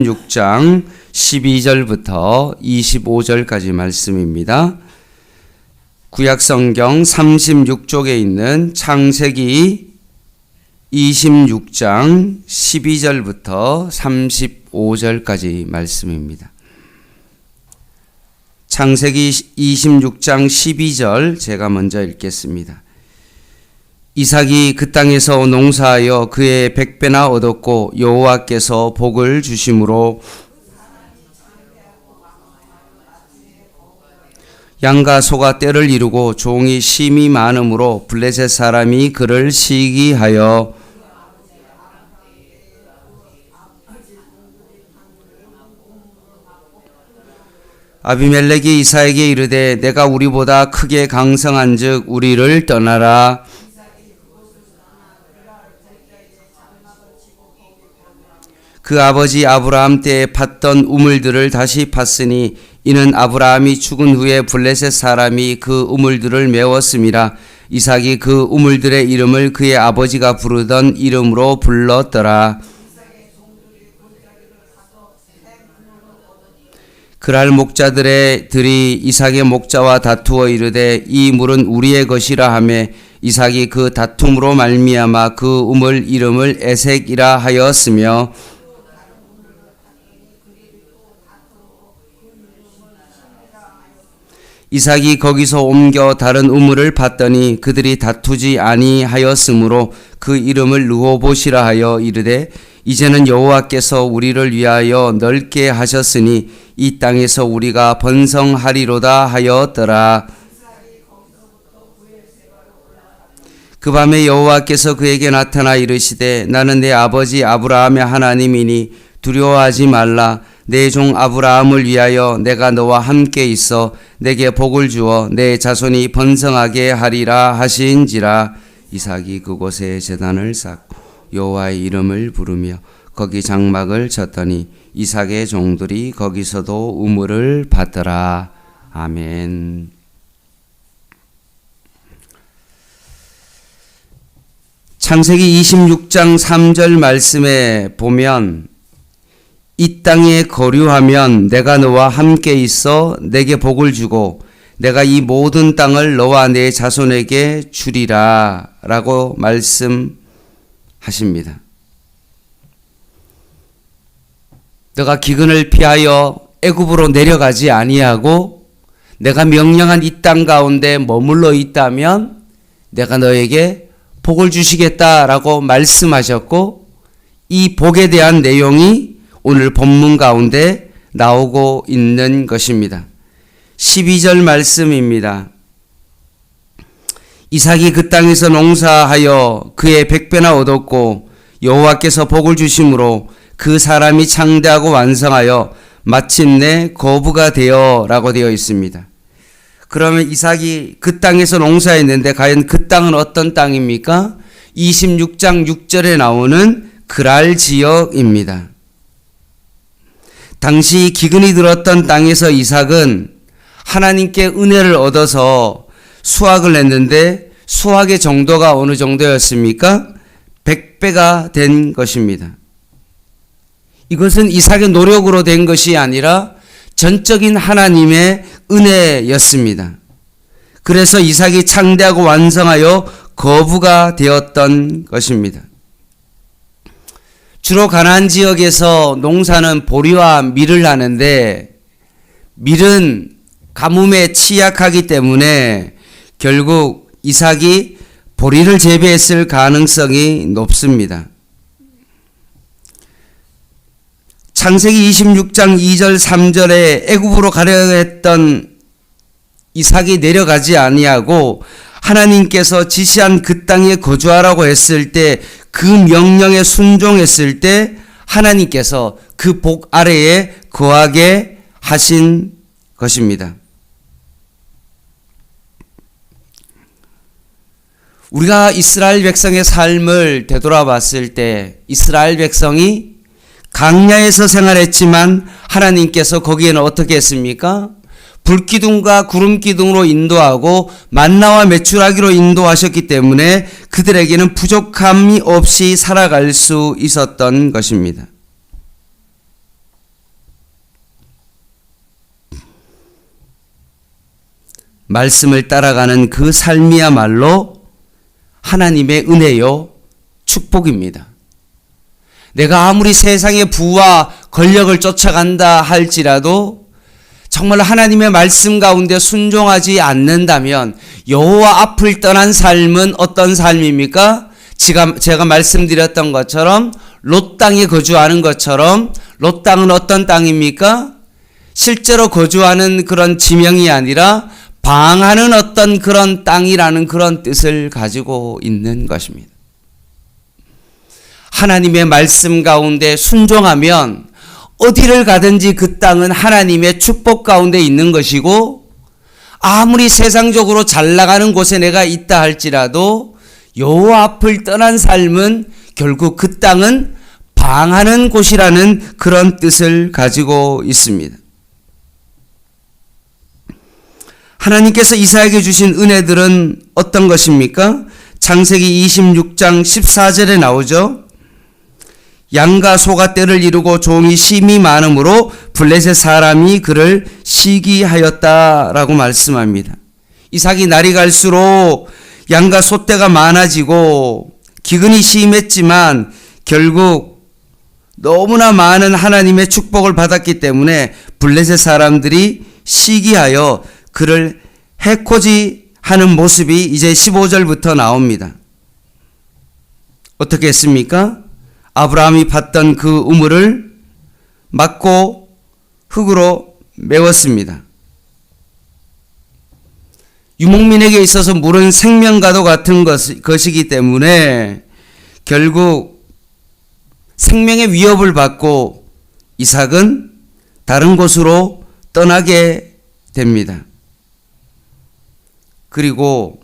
36장 12절부터 25절까지 말씀입니다. 구약성경 36쪽에 있는 창세기 26장 12절부터 35절까지 말씀입니다. 창세기 26장 12절 제가 먼저 읽겠습니다. 이삭이 그 땅에서 농사하여 그의 100배나 얻었고 여호와께서 복을 주심으로 양과 소가 떼를 이루고 종이 심이 많음으로 블레셋 사람이 그를 시기하여 아비멜렉이 이삭에게 이르되 내가 우리보다 크게 강성한즉 우리를 떠나라. 그 아버지 아브라함 때에 팠던 우물들을 다시 팠으니 이는 아브라함이 죽은 후에 블레셋 사람이 그 우물들을 메웠음이라. 이삭이 그 우물들의 이름을 그의 아버지가 부르던 이름으로 불렀더라. 그날 목자들이 이삭의 목자와 다투어 이르되 이 물은 우리의 것이라 하며 이삭이 그 다툼으로 말미암아 그 우물 이름을 에색이라 하였으며 이삭이 거기서 옮겨 다른 우물을 팠더니 그들이 다투지 아니하였으므로 그 이름을 르호봇이라 하여 이르되 이제는 여호와께서 우리를 위하여 넓게 하셨으니 이 땅에서 우리가 번성하리로다 하였더라. 그 밤에 여호와께서 그에게 나타나 이르시되 나는 내 아버지 아브라함의 하나님이니 두려워하지 말라. 내 종 아브라함을 위하여 내가 너와 함께 있어 내게 복을 주어 내 자손이 번성하게 하리라 하신지라. 이삭이 그곳에 제단을 쌓고 여호와의 이름을 부르며 거기 장막을 쳤더니 이삭의 종들이 거기서도 우물을 받더라. 아멘. 창세기 26장 3절 말씀에 보면 이 땅에 거류하면 내가 너와 함께 있어 내게 복을 주고 내가 이 모든 땅을 너와 내 자손에게 주리라 라고 말씀하십니다. 너가 기근을 피하여 애굽으로 내려가지 아니하고 내가 명령한 이 땅 가운데 머물러 있다면 내가 너에게 복을 주시겠다라고 말씀하셨고 이 복에 대한 내용이 오늘 본문 가운데 나오고 있는 것입니다. 12절 말씀입니다. 이삭이 그 땅에서 농사하여 그의 100배나 얻었고 여호와께서 복을 주심으로 그 사람이 창대하고 완성하여 마침내 거부가 되어 라고 되어 있습니다. 그러면 이삭이 그 땅에서 농사했는데 과연 그 땅은 어떤 땅입니까? 26장 6절에 나오는 그랄 지역입니다. 당시 기근이 들었던 땅에서 이삭은 하나님께 은혜를 얻어서 수확을 했는데 수확의 정도가 어느 정도였습니까? 100배가 된 것입니다. 이것은 이삭의 노력으로 된 것이 아니라 전적인 하나님의 은혜였습니다. 그래서 이삭이 창대하고 완성하여 거부가 되었던 것입니다. 주로 가나안 지역에서 농사는 보리와 밀을 하는데 밀은 가뭄에 취약하기 때문에 결국 이삭이 보리를 재배했을 가능성이 높습니다. 창세기 26장 2절 3절에 애굽으로 가려 했던 이삭이 내려가지 아니하고 하나님께서 지시한 그 땅에 거주하라고 했을 때 그 명령에 순종했을 때 하나님께서 그 복 아래에 거하게 하신 것입니다. 우리가 이스라엘 백성의 삶을 되돌아봤을 때 이스라엘 백성이 광야에서 생활했지만 하나님께서 거기에는 어떻게 했습니까? 불기둥과 구름기둥으로 인도하고 만나와 메추라기로 인도하셨기 때문에 그들에게는 부족함이 없이 살아갈 수 있었던 것입니다. 말씀을 따라가는 그 삶이야말로 하나님의 은혜요, 축복입니다. 내가 아무리 세상의 부와 권력을 쫓아간다 할지라도 정말 하나님의 말씀 가운데 순종하지 않는다면 여호와 앞을 떠난 삶은 어떤 삶입니까? 제가 말씀드렸던 것처럼 롯 땅에 거주하는 것처럼 롯 땅은 어떤 땅입니까? 실제로 거주하는 그런 지명이 아니라 방하는 어떤 그런 땅이라는 그런 뜻을 가지고 있는 것입니다. 하나님의 말씀 가운데 순종하면 어디를 가든지 그 땅은 하나님의 축복 가운데 있는 것이고, 아무리 세상적으로 잘 나가는 곳에 내가 있다 할지라도 여호와 앞을 떠난 삶은 결국 그 땅은 방하는 곳이라는 그런 뜻을 가지고 있습니다. 하나님께서 이삭에게 주신 은혜들은 어떤 것입니까? 창세기 26장 14절에 나오죠. 양과 소가 떼를 이루고 종이 심이 많음으로 블레셋 사람이 그를 시기하였다라고 말씀합니다. 이삭이 날이 갈수록 양과 소떼가 많아지고 기근이 심했지만 결국 너무나 많은 하나님의 축복을 받았기 때문에 블레셋 사람들이 시기하여 그를 해코지하는 모습이 이제 15절부터 나옵니다. 어떻게 했습니까? 아브라함이 팠던 그 우물을 막고 흙으로 메웠습니다. 유목민에게 있어서 물은 생명과도 같은 것이기 때문에 결국 생명의 위협을 받고 이삭은 다른 곳으로 떠나게 됩니다. 그리고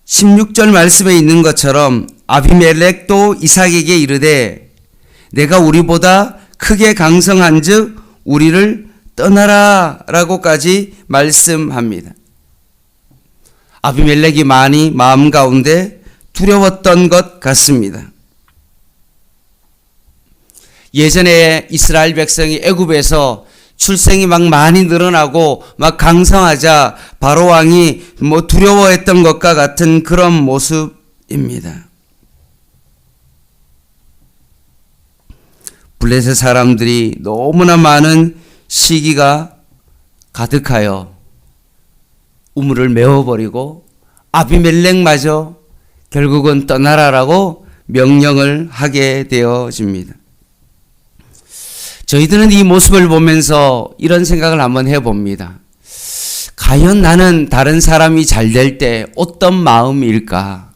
16절 말씀에 있는 것처럼 아비멜렉도 이삭에게 이르되 내가 우리보다 크게 강성한 즉 우리를 떠나라 라고까지 말씀합니다. 아비멜렉이 많이 마음 가운데 두려웠던 것 같습니다. 예전에 이스라엘 백성이 애굽에서 출생이 막 많이 늘어나고 막 강성하자 바로 왕이 두려워했던 것과 같은 그런 모습입니다. 블레셋 사람들이 너무나 많은 시기가 가득하여 우물을 메워버리고 아비멜렉마저 결국은 떠나라라고 명령을 하게 되어집니다. 저희들은 이 모습을 보면서 이런 생각을 한번 해봅니다. 과연 나는 다른 사람이 잘 될 때 어떤 마음일까?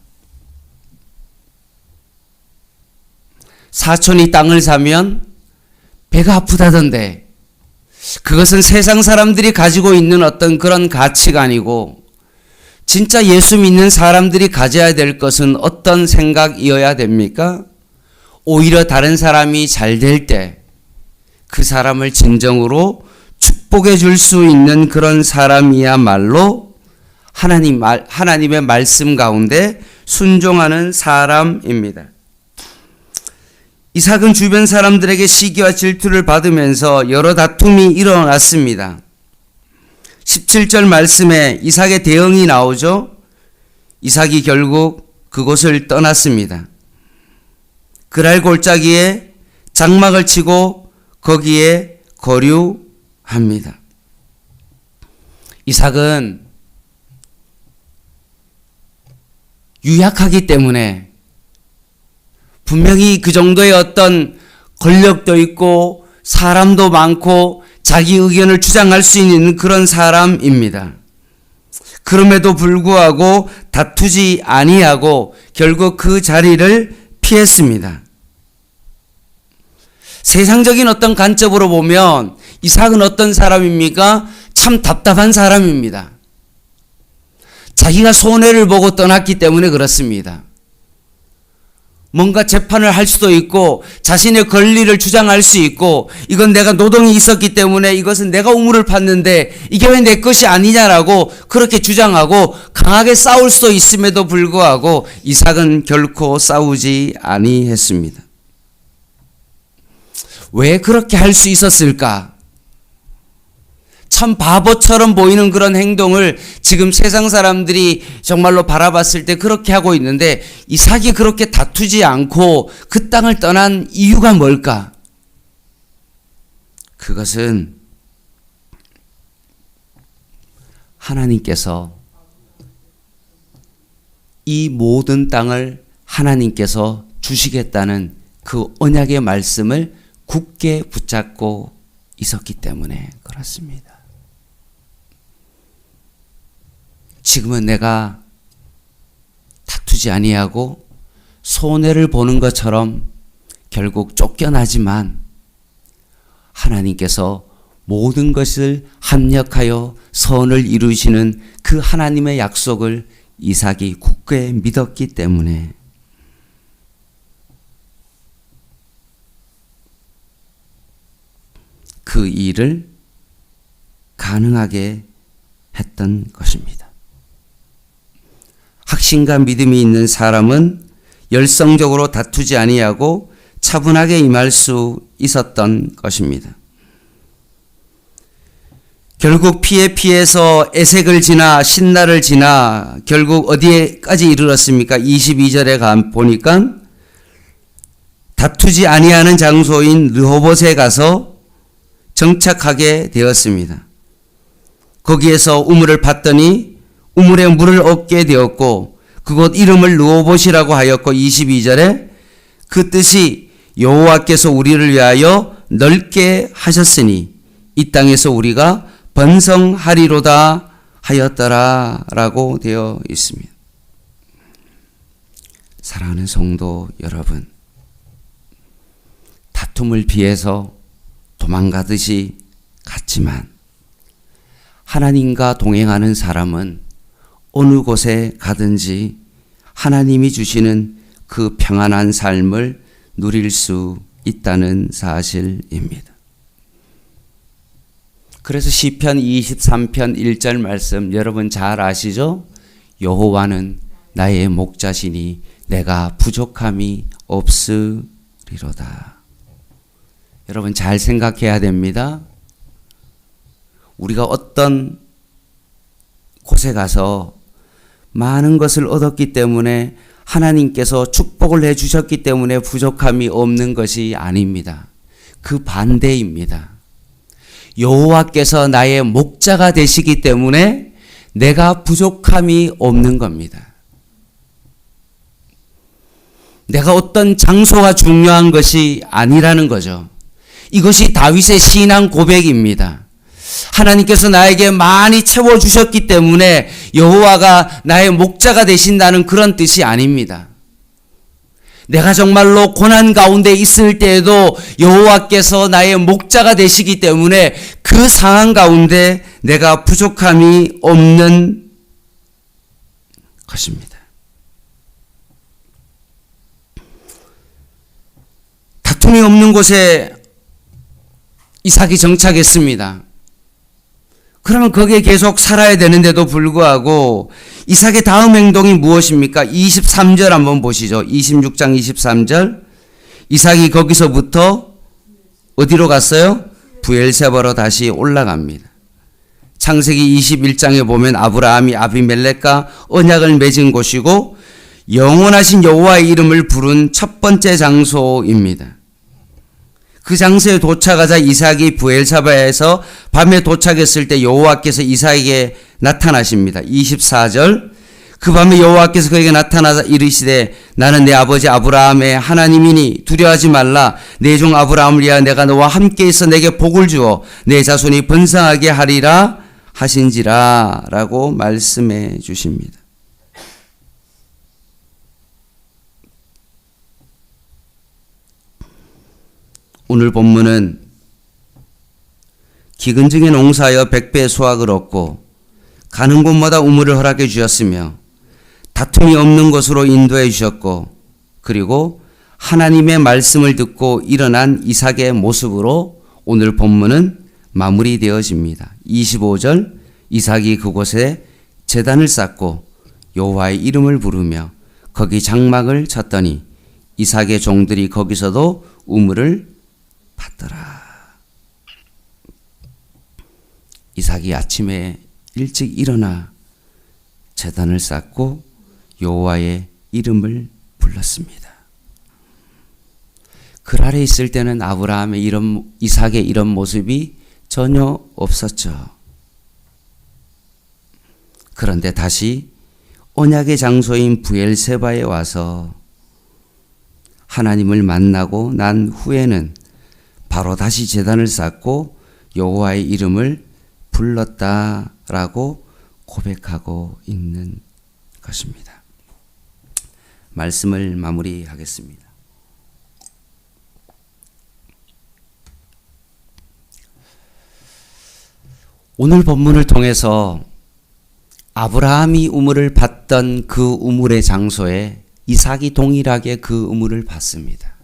사촌이 땅을 사면 배가 아프다던데 그것은 세상 사람들이 가지고 있는 어떤 그런 가치관이고 진짜 예수 믿는 사람들이 가져야 될 것은 어떤 생각이어야 됩니까? 오히려 다른 사람이 잘 될 때 그 사람을 진정으로 축복해 줄 수 있는 그런 사람이야말로 하나님의 말씀 가운데 순종하는 사람입니다. 이삭은 주변 사람들에게 시기와 질투를 받으면서 여러 다툼이 일어났습니다. 17절 말씀에 이삭의 대응이 나오죠. 이삭이 결국 그곳을 떠났습니다. 그랄 골짜기에 장막을 치고 거기에 거류합니다. 이삭은 유약하기 때문에 분명히 그 정도의 어떤 권력도 있고 사람도 많고 자기 의견을 주장할 수 있는 그런 사람입니다. 그럼에도 불구하고 다투지 아니하고 결국 그 자리를 피했습니다. 세상적인 어떤 관점으로 보면 이삭은 어떤 사람입니까? 참 답답한 사람입니다. 자기가 손해를 보고 떠났기 때문에 그렇습니다. 뭔가 재판을 할 수도 있고 자신의 권리를 주장할 수 있고 이건 내가 노동이 있었기 때문에 이것은 내가 우물을 팠는데 이게 왜 내 것이 아니냐라고 그렇게 주장하고 강하게 싸울 수도 있음에도 불구하고 이삭은 결코 싸우지 아니했습니다. 왜 그렇게 할 수 있었을까? 참 바보처럼 보이는 그런 행동을 지금 세상 사람들이 정말로 바라봤을 때 그렇게 하고 있는데 이삭이 그렇게 다투지 않고 그 땅을 떠난 이유가 뭘까? 그것은 하나님께서 이 모든 땅을 하나님께서 주시겠다는 그 언약의 말씀을 굳게 붙잡고 있었기 때문에 그렇습니다. 지금은 내가 다투지 아니하고 손해를 보는 것처럼 결국 쫓겨나지만 하나님께서 모든 것을 합력하여 선을 이루시는 그 하나님의 약속을 이삭이 굳게 믿었기 때문에 그 일을 가능하게 했던 것입니다. 확신과 믿음이 있는 사람은 열성적으로 다투지 아니하고 차분하게 임할 수 있었던 것입니다. 결국 피해서 에색을 지나 신날을 지나 결국 어디에까지 이르렀습니까? 22절에 보니까 다투지 아니하는 장소인 르호봇에 가서 정착하게 되었습니다. 거기에서 우물을 팠더니 우물에 물을 얻게 되었고 그곳 이름을 르호봇이라고 하였고 22절에 그 뜻이 여호와께서 우리를 위하여 넓게 하셨으니 이 땅에서 우리가 번성하리로다 하였더라 라고 되어 있습니다. 사랑하는 성도 여러분, 다툼을 피해서 도망가듯이 갔지만 하나님과 동행하는 사람은 어느 곳에 가든지 하나님이 주시는 그 평안한 삶을 누릴 수 있다는 사실입니다. 그래서 시편 23편 1절 말씀 여러분 잘 아시죠? 여호와는 나의 목자시니 내가 부족함이 없으리로다. 여러분 잘 생각해야 됩니다. 우리가 어떤 곳에 가서 많은 것을 얻었기 때문에 하나님께서 축복을 해주셨기 때문에 부족함이 없는 것이 아닙니다. 그 반대입니다. 여호와께서 나의 목자가 되시기 때문에 내가 부족함이 없는 겁니다. 내가 어떤 장소가 중요한 것이 아니라는 거죠. 이것이 다윗의 신앙 고백입니다. 하나님께서 나에게 많이 채워주셨기 때문에 여호와가 나의 목자가 되신다는 그런 뜻이 아닙니다. 내가 정말로 고난 가운데 있을 때에도 여호와께서 나의 목자가 되시기 때문에 그 상황 가운데 내가 부족함이 없는 것입니다. 다툼이 없는 곳에 이삭이 정착했습니다. 그러면 거기에 계속 살아야 되는데도 불구하고 이삭의 다음 행동이 무엇입니까? 23절 한번 보시죠. 26장 23절. 이삭이 거기서부터 어디로 갔어요? 브엘세바로 다시 올라갑니다. 창세기 21장에 보면 아브라함이 아비멜렉과 언약을 맺은 곳이고 영원하신 여호와의 이름을 부른 첫 번째 장소입니다. 그 장소에 도착하자 이삭이 브엘사바에서 밤에 도착했을 때 여호와께서 이삭에게 나타나십니다. 24절. 그 밤에 여호와께서 그에게 나타나서 이르시되 나는 내 아버지 아브라함의 하나님이니 두려워하지 말라. 내 종 아브라함을 위하여 내가 너와 함께 있어 내게 복을 주어 내 자손이 번성하게 하리라 하신지라 라고 말씀해 주십니다. 오늘 본문은 기근중에 농사하여 100배의 수확을 얻고 가는 곳마다 우물을 허락해 주셨으며 다툼이 없는 곳으로 인도해 주셨고 그리고 하나님의 말씀을 듣고 일어난 이삭의 모습으로 오늘 본문은 마무리되어집니다. 25절 이삭이 그곳에 제단을 쌓고 여호와의 이름을 부르며 거기 장막을 쳤더니 이삭의 종들이 거기서도 우물을 받더라. 이삭이 아침에 일찍 일어나 제단을 쌓고 여호와의 이름을 불렀습니다. 그랄에 있을 때는 이삭의 이런 모습이 전혀 없었죠. 그런데 다시 언약의 장소인 브엘세바에 와서 하나님을 만나고 난 후에는 바로 다시 제단을 쌓고 여호와의 이름을 불렀다라고 고백하고 있는 것입니다. 말씀을 마무리하겠습니다. 오늘 본문을 통해서 아브라함이 우물을 받던 그 우물의 장소에 이삭이 동일하게 그 우물을 받습니다.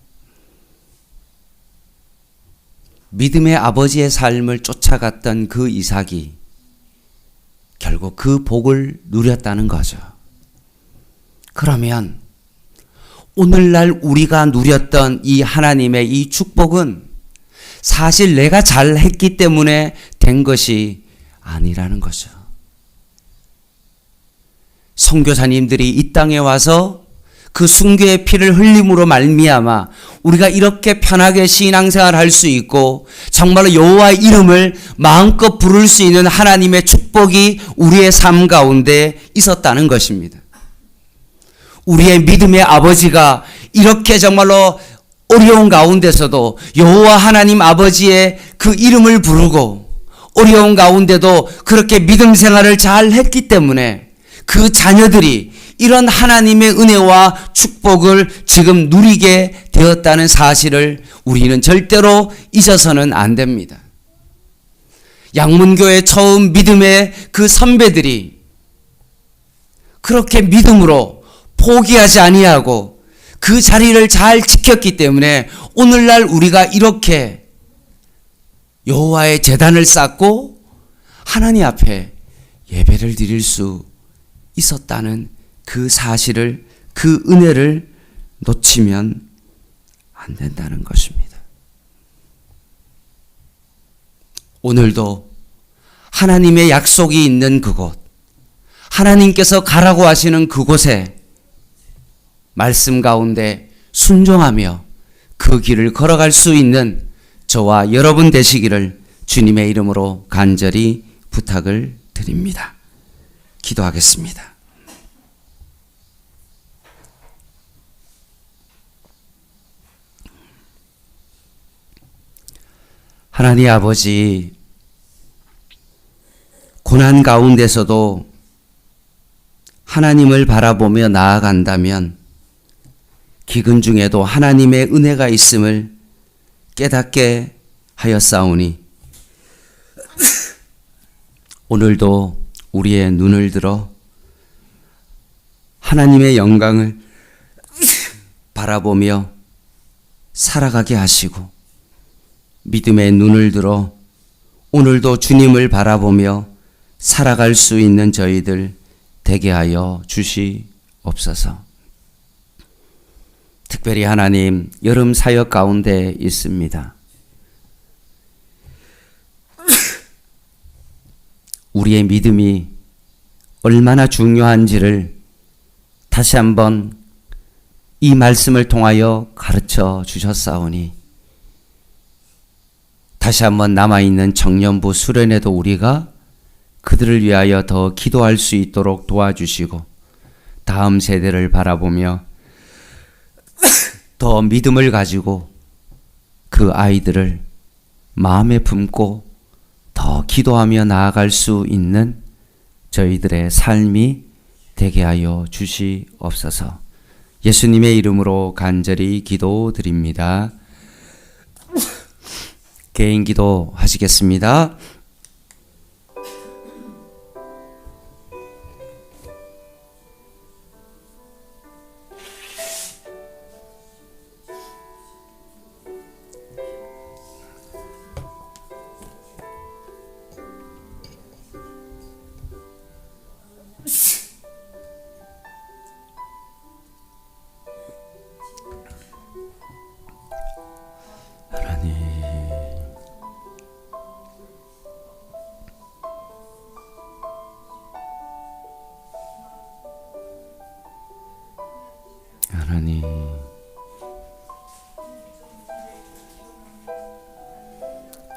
믿음의 아버지의 삶을 쫓아갔던 그 이삭이 결국 그 복을 누렸다는 거죠. 그러면 오늘날 우리가 누렸던 이 하나님의 이 축복은 사실 내가 잘했기 때문에 된 것이 아니라는 거죠. 선교사님들이 이 땅에 와서 그 순교의 피를 흘림으로 말미암아 우리가 이렇게 편하게 신앙생활을 할 수 있고 정말로 여호와의 이름을 마음껏 부를 수 있는 하나님의 축복이 우리의 삶 가운데 있었다는 것입니다. 우리의 믿음의 아버지가 이렇게 정말로 어려운 가운데서도 여호와 하나님 아버지의 그 이름을 부르고 어려운 가운데도 그렇게 믿음 생활을 잘 했기 때문에 그 자녀들이 이런 하나님의 은혜와 축복을 지금 누리게 되었다는 사실을 우리는 절대로 잊어서는 안 됩니다. 양문교회 처음 믿음의 그 선배들이 그렇게 믿음으로 포기하지 아니하고 그 자리를 잘 지켰기 때문에 오늘날 우리가 이렇게 여호와의 제단을 쌓고 하나님 앞에 예배를 드릴 수 있었다는 그 사실을, 그 은혜를 놓치면 안 된다는 것입니다. 오늘도 하나님의 약속이 있는 그곳, 하나님께서 가라고 하시는 그곳에 말씀 가운데 순종하며 그 길을 걸어갈 수 있는 저와 여러분 되시기를 주님의 이름으로 간절히 부탁을 드립니다. 기도하겠습니다. 하나님 아버지, 고난 가운데서도 하나님을 바라보며 나아간다면 기근 중에도 하나님의 은혜가 있음을 깨닫게 하였사오니 오늘도 우리의 눈을 들어 하나님의 영광을 바라보며 살아가게 하시고 믿음의 눈을 들어 오늘도 주님을 바라보며 살아갈 수 있는 저희들 되게 하여 주시옵소서. 특별히 하나님, 여름 사역 가운데 있습니다. 우리의 믿음이 얼마나 중요한지를 다시 한번 이 말씀을 통하여 가르쳐 주셨사오니 다시 한번 남아있는 청년부 수련회도 우리가 그들을 위하여 더 기도할 수 있도록 도와주시고 다음 세대를 바라보며 더 믿음을 가지고 그 아이들을 마음에 품고 더 기도하며 나아갈 수 있는 저희들의 삶이 되게 하여 주시옵소서. 예수님의 이름으로 간절히 기도드립니다. 개인 기도 하시겠습니다.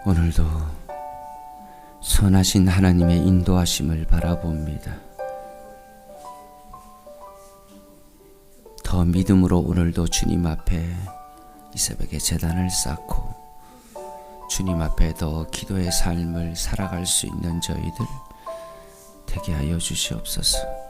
오늘도 선하신 하나님의 인도하심을 바라봅니다. 더 믿음으로 오늘도 주님 앞에 이 새벽에 제단을 쌓고 주님 앞에 더 기도의 삶을 살아갈 수 있는 저희들 되게 하여 주시옵소서.